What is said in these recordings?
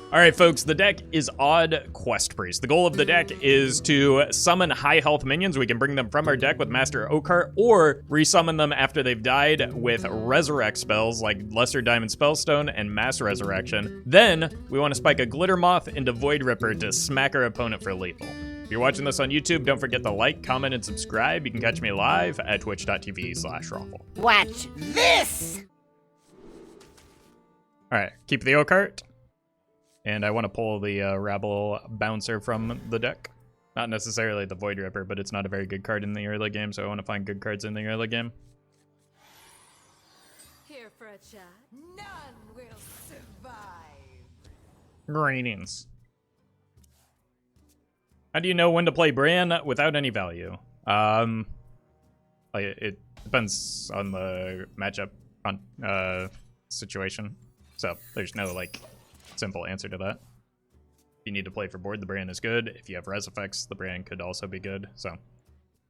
All right, folks, the deck is Odd Quest Priest. The goal of the deck is to summon high health minions. We can bring them from our deck with Master Oakheart, or resummon them after they've died with resurrect spells like Lesser Diamond Spellstone and Mass Resurrection. Then we want to spike a Glitter Moth into Void Ripper to smack our opponent for lethal. If you're watching this on YouTube, don't forget to like, comment, and subscribe. You can catch me live at twitch.tv/Roffle. Watch this! All right, keep the Oakheart. And I want to pull the Rabble Bouncer from the deck. Not necessarily the Void Ripper, but it's not a very good card in the early game, so I want to find good cards in the early game. Here for a chat. None will survive. Greetings. How do you know when to play Brann without any value? It depends on the matchup situation. So there's no like simple answer to that. If you need to play for board, the Brann is good. If you have res effects, the Brann could also be good. So,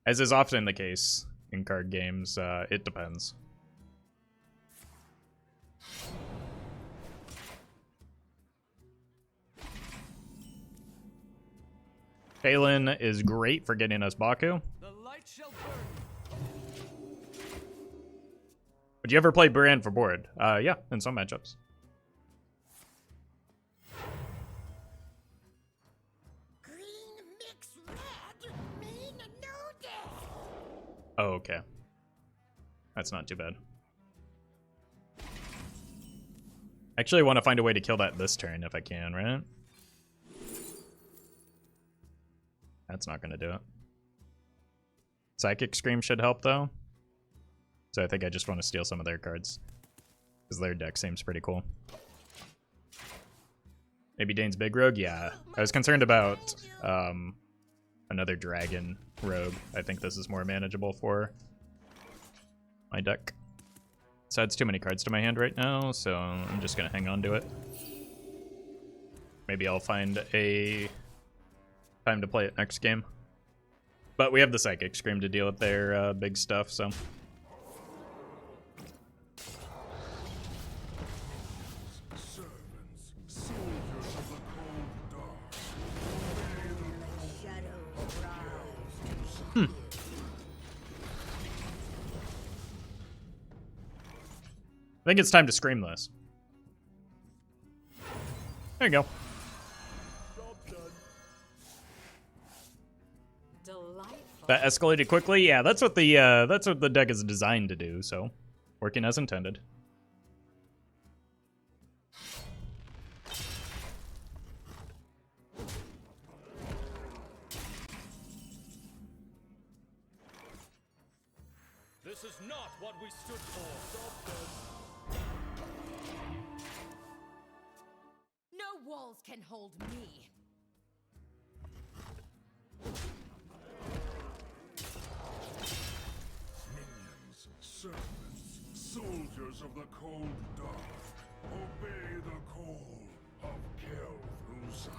as is often the case in card games, it depends. Taelan is great for getting us Baku. The light shall burn. Would you ever play Brann for board? Yeah, in some matchups. Oh, okay. That's not too bad. Actually, I want to find a way to kill that this turn if I can, right? That's not going to do it. Psychic Scream should help, though. So I think I just want to steal some of their cards. Because their deck seems pretty cool. Maybe Dane's Big Rogue? Yeah. I was concerned about another Dragon Rogue. I think this is more manageable for my deck. So adds too many cards to my hand right now, so I'm just going to hang on to it. Maybe I'll find a time to play it next game. But we have the Psychic Scream to deal with their big stuff, so... I think it's time to scream this. There you go. That escalated quickly. Yeah, that's what the deck is designed to do. So, working as intended. This is not what we stood for. No walls can hold me. Minions, servants, soldiers of the cold dark, obey the call of Kel'Thuzad.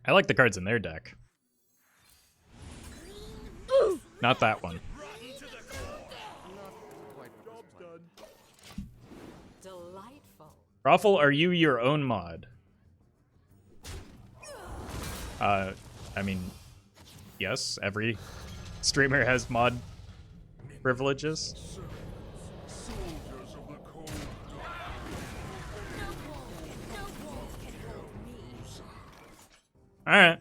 I like the cards in their deck. Not that one. Delightful. Roffle, are you your own mod? I mean, yes, every streamer has mod privileges. Soldiers of the cold dark. No walls can hold me. Alright.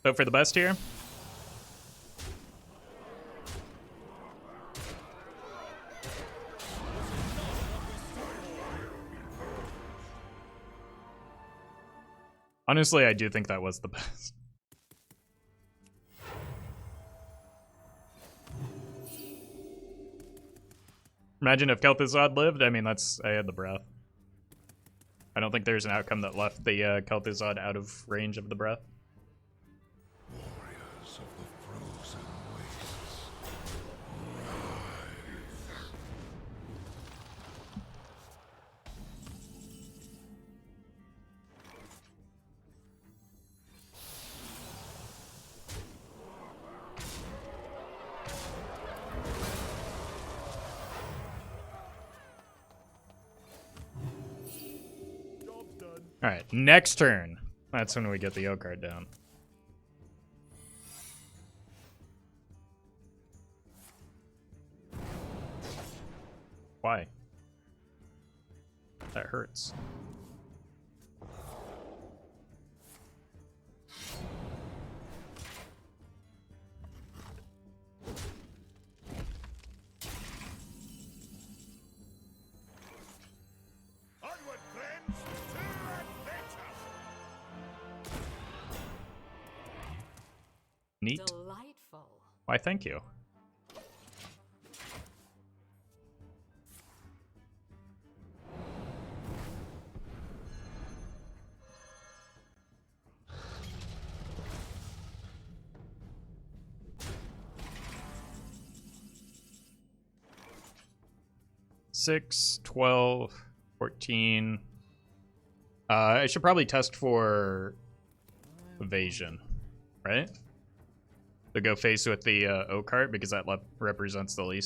Hope for the best here. Honestly, I do think that was the best. Imagine if Kel'Thuzad lived. I mean, I had the breath. I don't think there's an outcome that left the Kel'Thuzad out of range of the breath. Warriors of the frozen wastes. Rise. Alright, next turn. That's when we get the Oakheart down. Why? That hurts. Onward, friends, to adventure! Neat. Delightful. Why, thank you. Six, 12, 14. I should probably test for evasion, right? To go face with the Oakheart because that represents the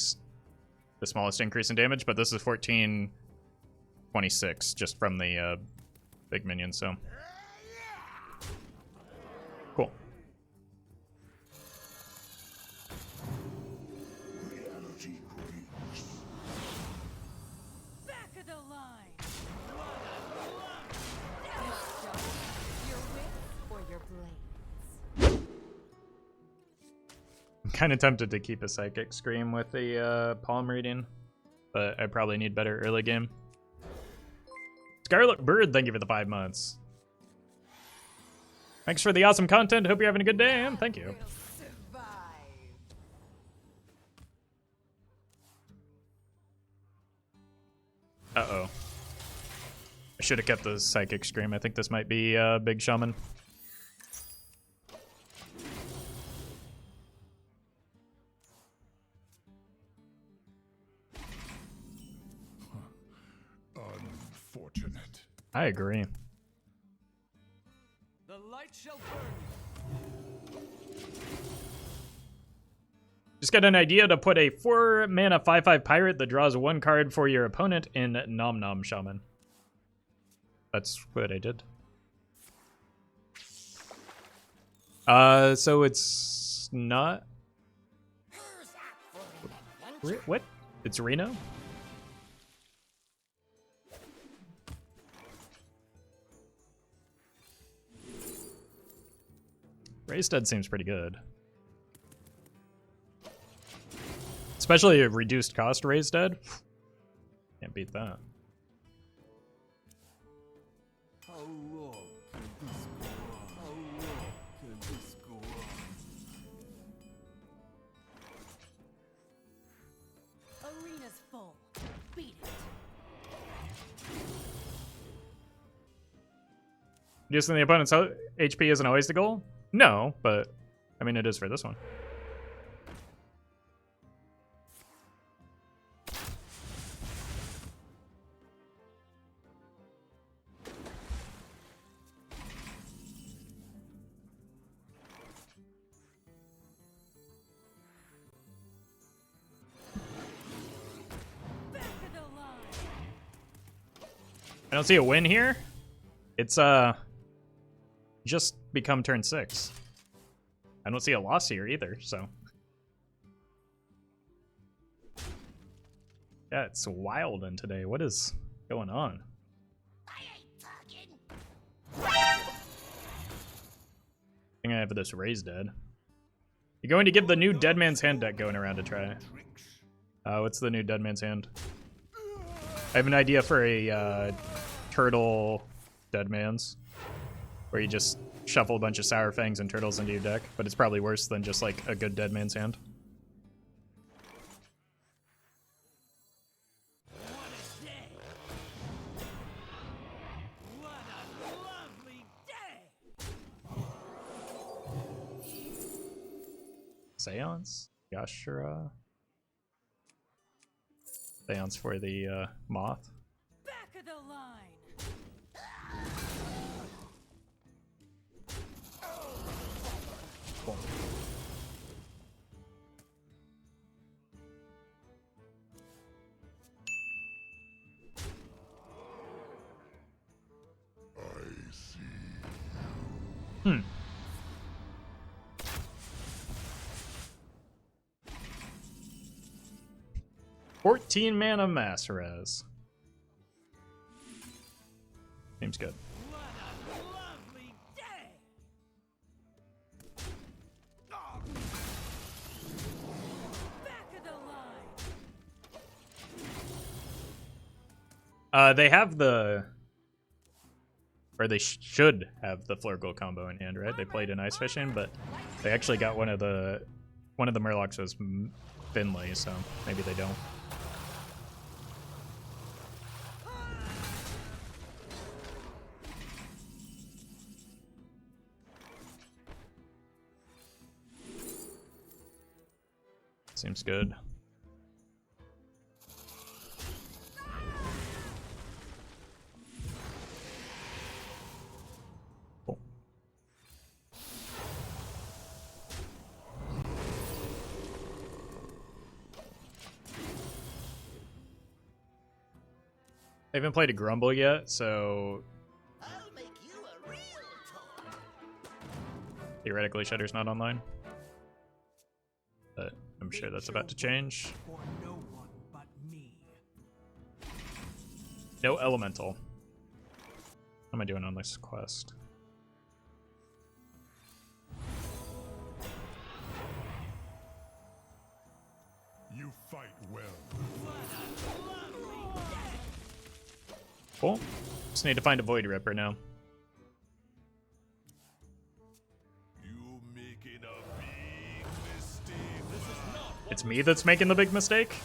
smallest increase in damage. But this is 14, 26 just from the big minion. So cool. Reality brings. Back of the line. Your wits or your blades. I'm kind of tempted to keep a Psychic Scream with the palm reading, but I probably need better early game. Scarlet Bird, thank you for the 5 months. Thanks for the awesome content. Hope you're having a good day, and thank you. Will survive. Uh-oh. I should have kept the Psychic Scream. I think this might be Big Shaman. Unfortunate. I agree. The light shall burn. Just got an idea to put a 4-mana 5/5 pirate that draws 1 card for your opponent in Nom Nom Shaman. That's what I did. So it's not... What? It's Reno? Ruststeed seems pretty good. Especially a reduced cost Ruststeed. Can't beat that. How long can this go on? How long can this go on? Arena's full. Beat it. Reducing the opponent's HP isn't always the goal? No, but I mean it is for this one. Back of the line. I don't see a win here. It's just become turn 6. I don't see a loss here either, so. Yeah, it's wild in today. What is going on? I ain't talking. I think I have this Ruststeed. You're going to give the new Dead Man's Hand deck going around to try. What's the new Dead Man's Hand? I have an idea for a turtle Dead Man's, where you just shuffle a bunch of Sour Fangs and turtles into your deck, but it's probably worse than just like a good Dead Man's Hand. What a lovely day! Seance? Yashura? Seance for the Moth. Back of the line. Cool. I Hmm. "14 mana mass res. Seems good. What a lovely day! Oh. Back of the line. They have the... Or they should have the Flurgle combo in hand, right? They played in Ice Fishing, but they actually got one of the Murlocs was Finley, so maybe they don't. Seems good. Cool. I haven't played a Grumble yet, so I'll make you a real toy. theoretically Shudder's not online. But I'm sure that's about to change. For no one but me. No Elemental. What am I doing on this quest? You fight well. Cool. Just need to find a Void Ripper now. You making a big mistake. This is not It's me that's making the big mistake?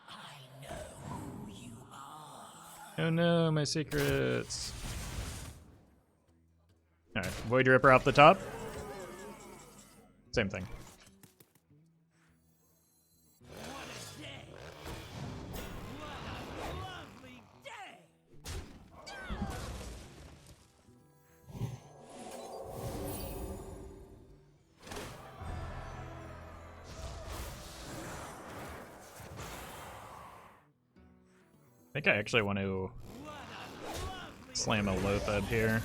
I know who you are. Oh no, my secrets. Alright, Void Ripper off the top. Same thing. Lovely day! I think I actually want to slam a Loatheb here.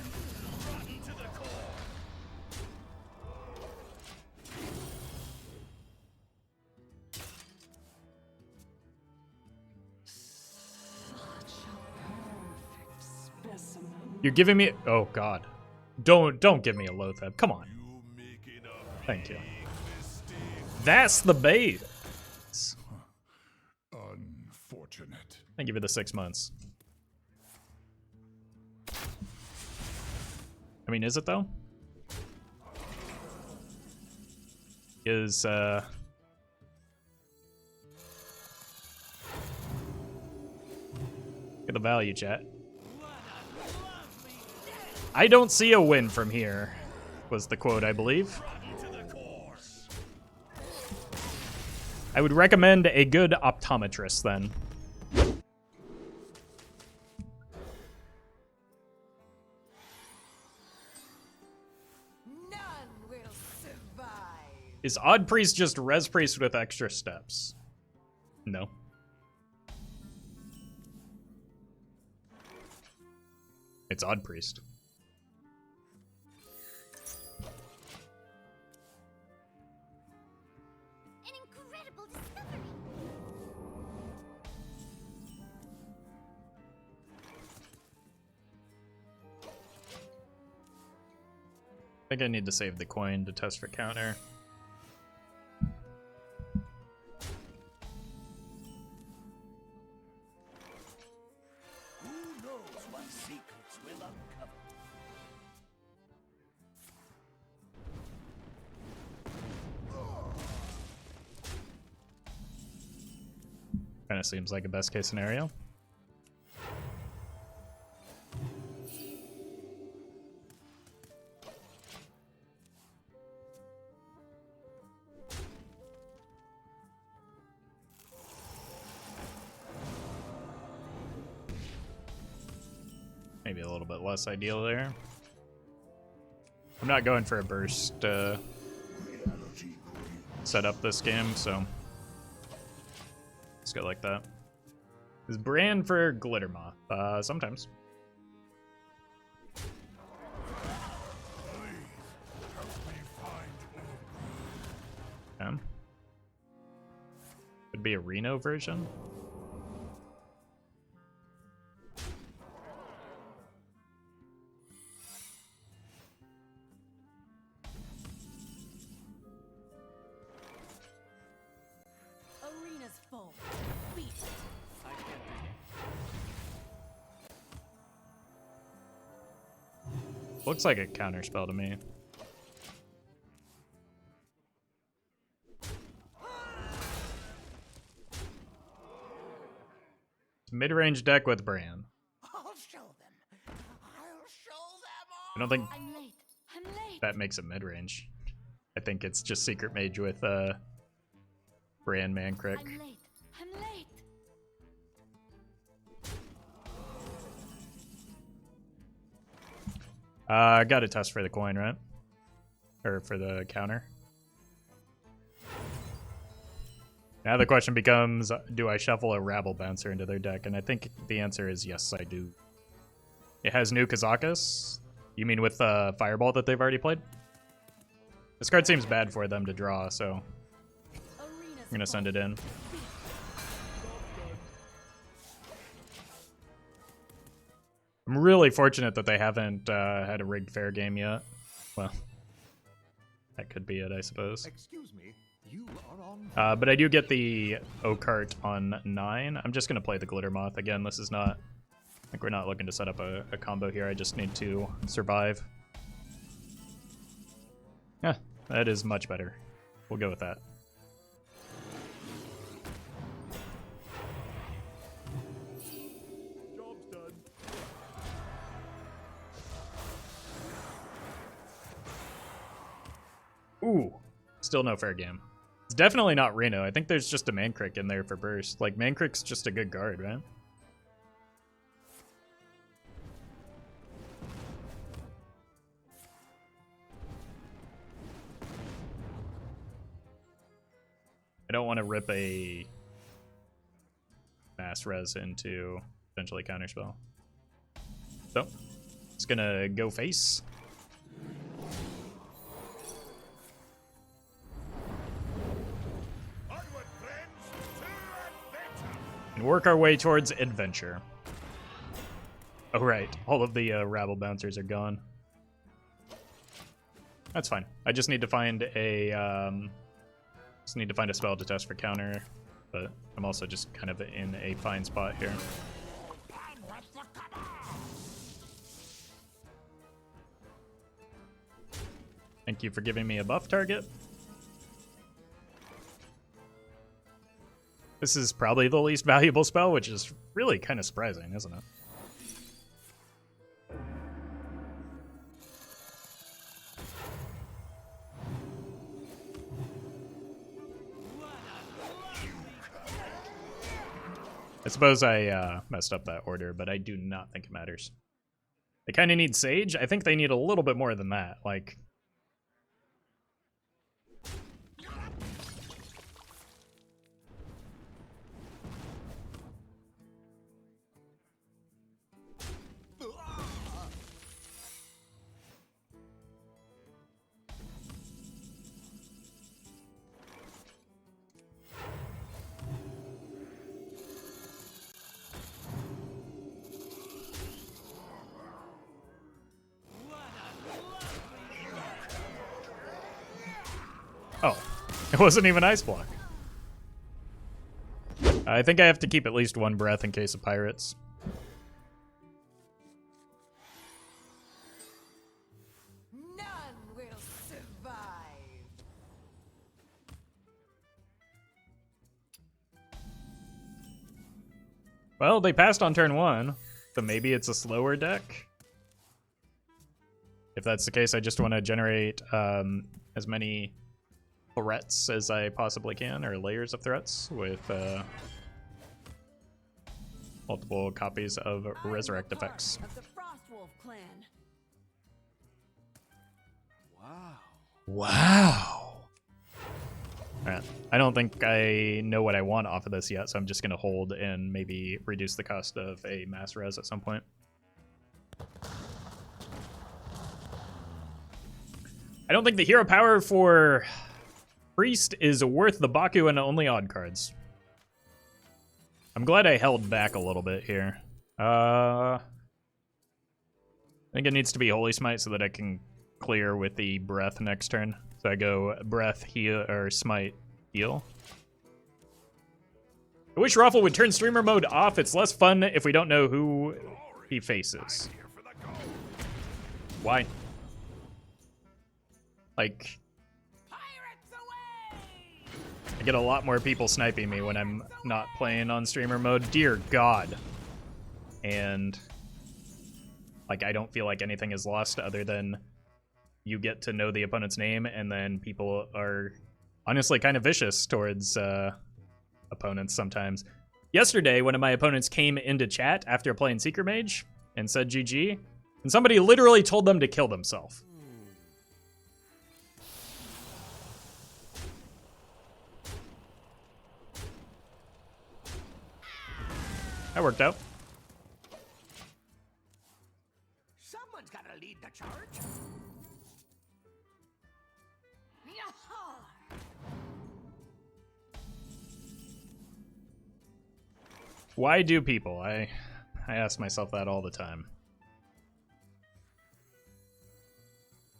You're giving me... Oh god. Don't give me a Loatheb. Come on. you making a Thank you. big mistake. That's the bait. Unfortunate. Thank you for the 6 months. I mean, is it though? Look at the value, chat. I don't see a win from here, was the quote, I believe. I would recommend a good optometrist then. None will survive. Is Odd Priest just Res Priest with extra steps? No. It's Odd Priest. An incredible discovery. I think I need to save the coin to test for counter. Who knows what secrets will uncover? Kind of seems like a best case scenario. Maybe a little bit less ideal there. I'm not going for a burst setup this game, so let's go like that. Is Brann for Glitter Moth? Sometimes. Could be a Reno version. Arena's full. Beast. Looks like a counterspell to me. Mid-range deck with Brann. I'll show them. I'll show them all. I don't think I'm late. I'm late. that makes it mid-range. I think it's just Secret Mage with Brann Mancrick. I'm late. I'm late. I got a test for the coin, right? Or for the counter. Now the question becomes, do I shuffle a Rabble Bouncer into their deck? And I think the answer is yes, I do. It has new Kazakus. You mean with Fireball that they've already played? This card seems bad for them to draw, so Arena's I'm gonna send it in. I'm really fortunate that they haven't had a rigged fair game yet. Well, that could be it, I suppose. Excuse me, you are on. But I do get the Oakheart on 9. I'm just gonna play the Glitter Moth again. This is not, I think we're not looking to set up a combo here. I just need to survive. Yeah, that is much better. We'll go with that. Job's done. Ooh, still no fair game. It's definitely not Reno. I think there's just a Mancrick in there for burst. Like, Mancrick's just a good guard, right? I don't want to rip a mass res into potentially counterspell. So, it's gonna go face. Onward, friends, to adventure. And work our way towards adventure. Oh right, all of the Rabble Bouncers are gone. That's fine. I just need to find a spell to test for counter, but I'm also just kind of in a fine spot here. Thank you for giving me a buff target. This is probably the least valuable spell, which is really kind of surprising, isn't it? I suppose I messed up that order, but I do not think it matters. They kind of need Sage. I think they need a little bit more than that. Like, oh, it wasn't even Ice Block. I think I have to keep at least one breath in case of pirates. None will survive. Well, they passed on turn 1, so maybe it's a slower deck. If that's the case, I just want to generate as many threats as I possibly can, or layers of threats, with multiple copies of Resurrect I'm a part effects. Of the Frostwolf clan. Wow. Wow. Alright. I don't think I know what I want off of this yet, so I'm just gonna hold and maybe reduce the cost of a mass res at some point. I don't think the hero power for Priest is worth the Baku and only odd cards. I'm glad I held back a little bit here. I think it needs to be Holy Smite so that I can clear with the Breath next turn. So I go Breath, heal, or Smite, heal. I wish Roffle would turn streamer mode off. It's less fun if we don't know who he faces. Why? Like, I get a lot more people sniping me when I'm not playing on streamer mode. Dear God. And, like, I don't feel like anything is lost other than you get to know the opponent's name, and then people are honestly kind of vicious towards opponents sometimes. Yesterday, one of my opponents came into chat after playing Secret Mage and said GG, and somebody literally told them to kill themselves. That worked out. Someone's got to lead the charge. Why do people? I ask myself that all the time.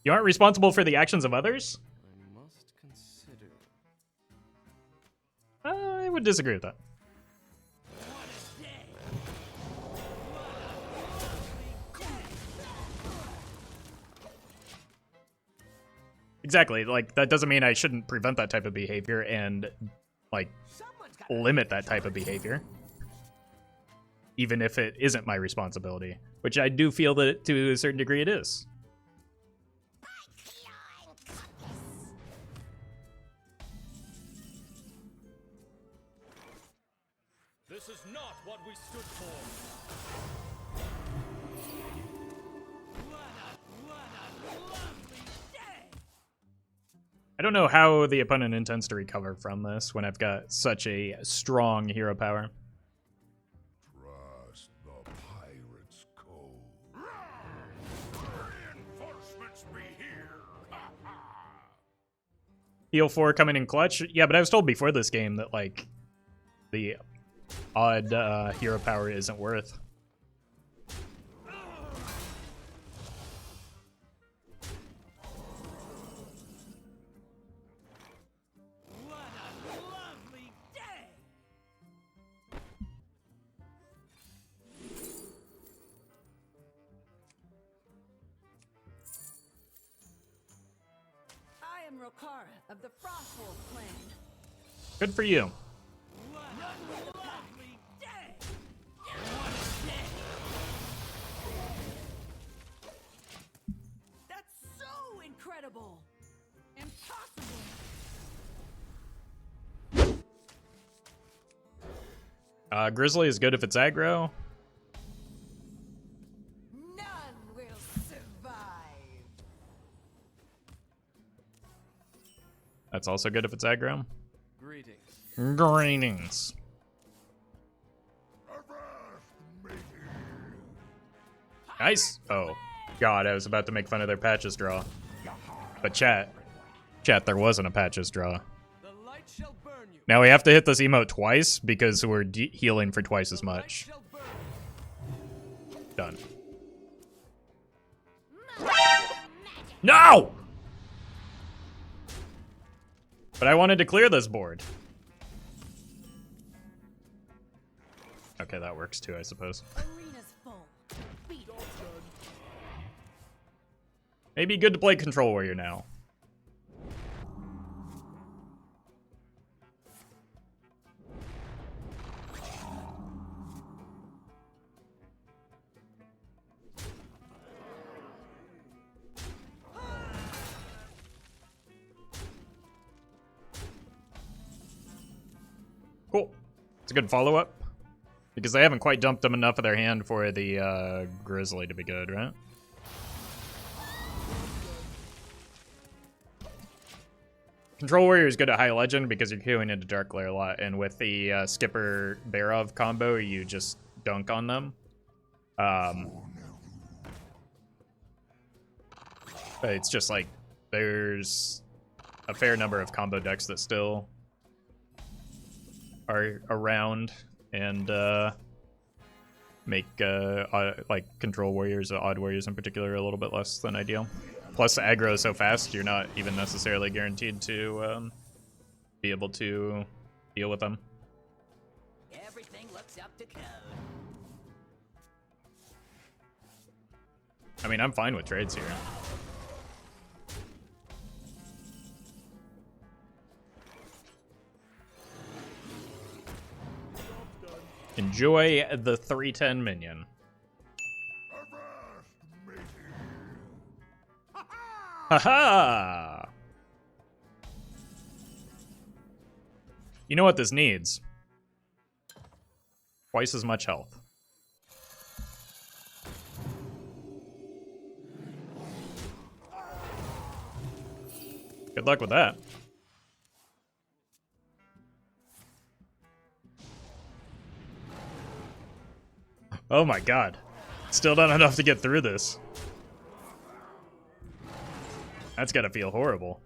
You aren't responsible for the actions of others? I must consider. I would disagree with that. Exactly, like, that doesn't mean I shouldn't prevent that type of behavior and, like, limit that type of behavior. Even if it isn't my responsibility, which I do feel that to a certain degree it is. This is not what we stood for. I don't know how the opponent intends to recover from this when I've got such a strong hero power. Trust the pirate's code. Reinforcements be here. Heal 4 coming in clutch. Yeah, but I was told before this game that, like, the odd hero power isn't worth. I am Oakheart of the Frostwolf clan. Good for you. That's so incredible! Impossible! Grizzly is good if it's aggro. None will survive! That's also good if it's aggro. Greetings. Greetings. Nice. Oh, God, I was about to make fun of their patches draw. But chat, there wasn't a patches draw. The light shall burn you. Now we have to hit this emote twice because we're healing for twice as The light much. shall burn you. Done. No! But I wanted to clear this board. Okay, that works too, I suppose. Arena's full. Beat it. Maybe good to play Control Warrior now. Cool. It's a good follow-up. Because they haven't quite dumped them enough of their hand for the Grizzly to be good, right? Control Warrior is good at High Legend because you're queuing into Dark Glare a lot, and with the Skipper Barov combo, you just dunk on them. But it's just like there's a fair number of combo decks that still are around and make like Control Warriors, Odd Warriors in particular, a little bit less than ideal. Plus, aggro is so fast, you're not even necessarily guaranteed to be able to deal with them. Everything looks up to code. I mean, I'm fine with trades here. Enjoy the 310 minion. Haha! You know what this needs? Twice as much health. Good luck with that. Oh my god. Still not enough to get through this. That's gotta feel horrible.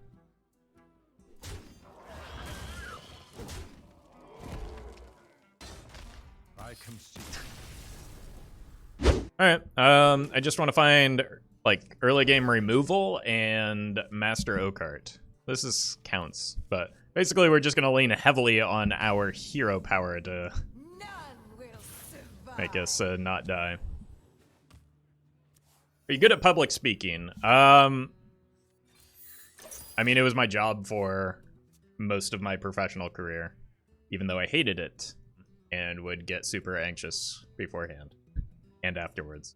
I concede. Alright, I just want to find, like, early game removal and Master Oakheart. This counts, but basically we're just gonna lean heavily on our hero power to None will survive. make us not die. Are you good at public speaking? I mean, it was my job for most of my professional career, even though I hated it and would get super anxious beforehand and afterwards.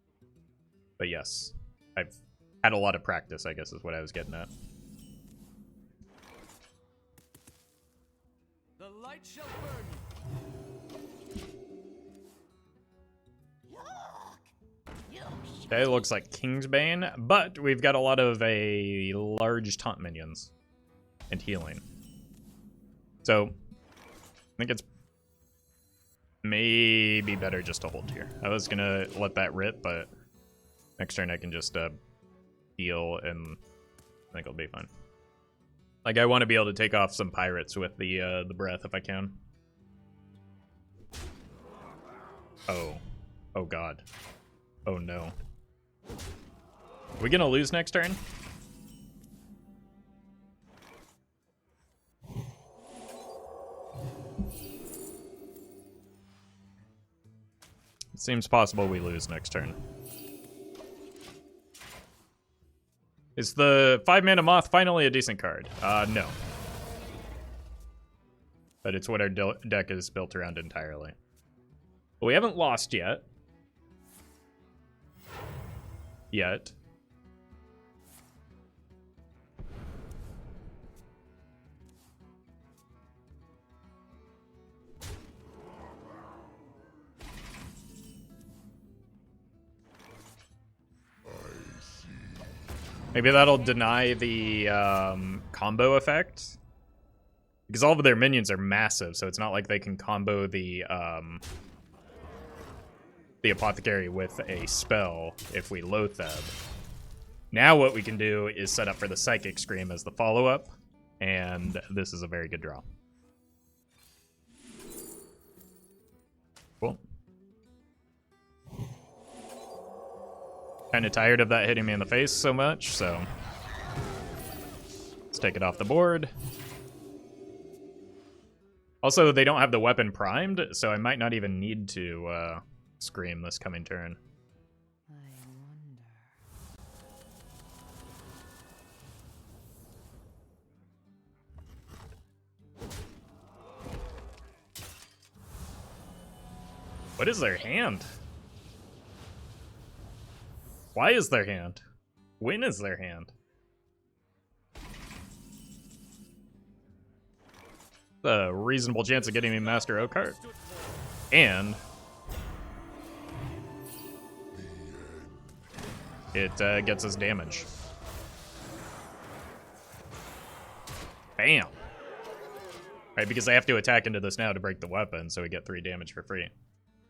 But yes, I've had a lot of practice, I guess is what I was getting at. The light shall burn you. Okay, looks like Kingsbane, but we've got a lot of large taunt minions and healing. So, I think it's maybe better just to hold here. I was gonna let that rip, but next turn I can just heal and I think I'll be fine. Like, I want to be able to take off some pirates with the breath if I can. Oh. Oh god. Oh no. Are we gonna lose next turn? It seems possible we lose next turn. Is the 5-mana Moth finally a decent card? No. But it's what our deck is built around entirely. But we haven't lost yet. Maybe that'll deny the combo effect. Because all of their minions are massive, so it's not like they can combo the Apothecary with a spell if we Loatheb. Now what we can do is set up for the Psychic Scream as the follow-up, and this is a very good draw. Cool. Kind of tired of that hitting me in the face so much, so let's take it off the board. Also, they don't have the weapon primed, so I might not even need to scream this coming turn. I wonder. What is their hand? Why is their hand? When is their hand? A reasonable chance of getting me Master Oakheart. And it gets us damage. Bam. Right, because I have to attack into this now to break the weapon, so we get 3 damage for free.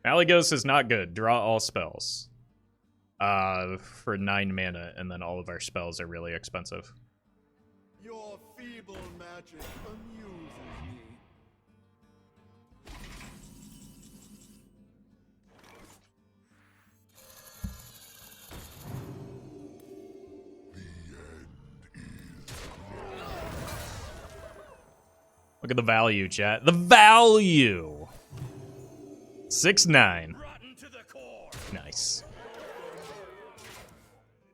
Malygos is not good. Draw all spells. For 9 mana, and then all of our spells are really expensive. Your feeble magic amuses me. Look at the value, chat. The value! 6-9. Rotten to the core. Nice.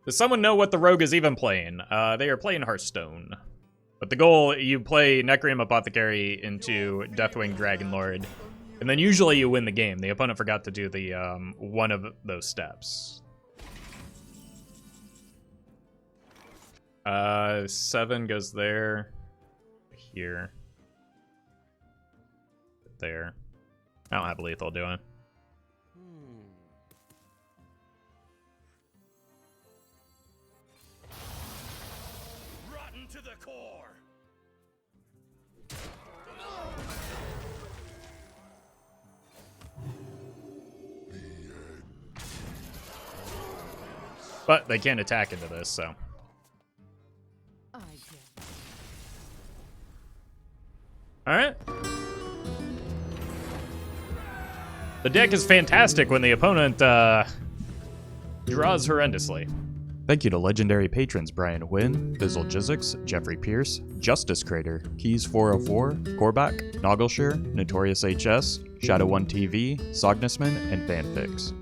Does someone know what the rogue is even playing? They are playing Hearthstone. But the goal, you play Necreum Apothecary into Deathwing Dragonlord, and then usually you win the game. The opponent forgot to do the one of those steps. 7 goes there. Here. There. I don't have lethal, do I? Rotten to the core. But they can't attack into this, so. I get Alright. The deck is fantastic when the opponent draws horrendously. Thank you to legendary patrons Brian Wynn, Bizzle Jizzix, Jeffrey Pierce, Justice Crater, Keys404, Gorbak, Noggleshire, Notorious HS, Shadow1 TV, Sognisman, and Fanfix.